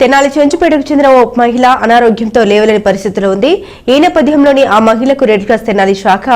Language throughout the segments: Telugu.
తెనాలి చెంచుపేటకు చెందిన ఓ మహిళ అనారోగ్యంతో లేవలేని పరిస్థితిలో ఉంది. ఈ నేపథ్యంలోని ఆ మహిళకు రెడ్ క్రాస్ తెనాలి శాఖ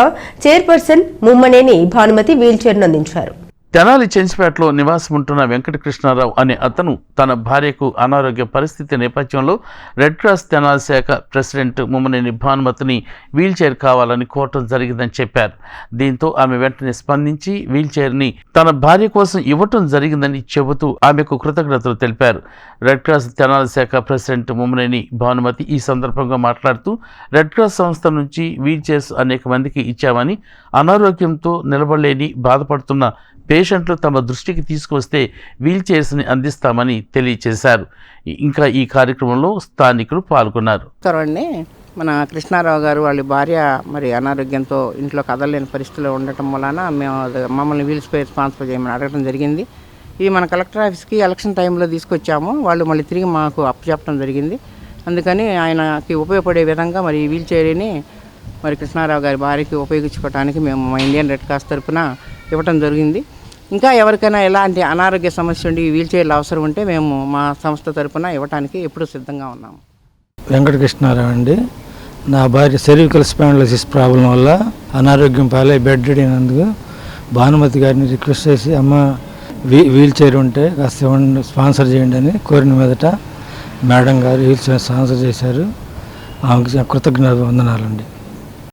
చైర్పర్సన్ ముమ్మనేని భానుమతి వీల్ చైర్ను అందించారు. తెనాలి చెంచుపేటలో నివాసం ఉంటున్న వెంకటకృష్ణారావు అనే అతను తన భార్యకు అనారోగ్య పరిస్థితి నేపథ్యంలో రెడ్ క్రాస్ తెనాలి శాఖ ప్రెసిడెంట్ ముమ్మనేని భానుమతిని వీల్ చైర్ కావాలని కోరటం జరిగిందని చెప్పారు. దీంతో ఆమె వెంటనే స్పందించి వీల్ చైర్ని తన భార్య కోసం ఇవ్వటం జరిగిందని చెబుతూ ఆమెకు కృతజ్ఞతలు తెలిపారు. రెడ్ క్రాస్ తెనాలి శాఖ ప్రెసిడెంట్ ముమ్మనేని భానుమతి ఈ సందర్భంగా మాట్లాడుతూ రెడ్ క్రాస్ సంస్థ నుంచి వీల్ చైర్స్ అనేక మందికి ఇచ్చామని, అనారోగ్యంతో నిలబడలేని బాధపడుతున్న పేషెంట్లు తమ దృష్టికి తీసుకొస్తే వీల్ చైర్స్ని అందిస్తామని తెలియజేశారు. ఇంకా ఈ కార్యక్రమంలో స్థానికులు పాల్గొన్నారు. మన కృష్ణారావు గారు వాళ్ళ భార్య మరి అనారోగ్యంతో ఇంట్లో కదలలేని పరిస్థితిలో ఉండటం వలన మమ్మల్ని వీల్ చైర్ స్పాన్సర్ చేయమని అడగడం జరిగింది. ఇది మన కలెక్టర్ ఆఫీస్కి ఎలక్షన్ టైంలో తీసుకొచ్చాము. వాళ్ళు మళ్ళీ తిరిగి మాకు అప్పచెప్పడం జరిగింది. అందుకని ఆయనకి ఉపయోగపడే విధంగా మరి ఈ వీల్ చైర్ని మరి కృష్ణారావు గారి భార్యకి ఉపయోగించుకోవడానికి మేము మా ఇండియన్ రెడ్ క్రాస్ తరఫున ఇవ్వటం జరిగింది. ఇంకా ఎవరికైనా ఎలాంటి అనారోగ్య సమస్య ఉండి వీల్ చైర్లు అవసరం ఉంటే మేము మా సంస్థ తరఫున ఇవ్వడానికి ఎప్పుడూ సిద్ధంగా ఉన్నాము. వెంకటకృష్ణారావు అండి. నా భార్య సెర్వికల్ స్పాండిలోసిస్ ప్రాబ్లం వల్ల అనారోగ్యం పాలై బెడ్ రెడీ అయినందుకు భానుమతి గారిని రిక్వెస్ట్ చేసి, అమ్మ వీల్ చైర్ ఉంటే కాస్త స్పాన్సర్ చేయండి అని కోరిన మీదట మేడం గారు వీల్ చైర్ స్పాన్సర్ చేశారు. ఆమెకు కృతజ్ఞత వందనాలండి.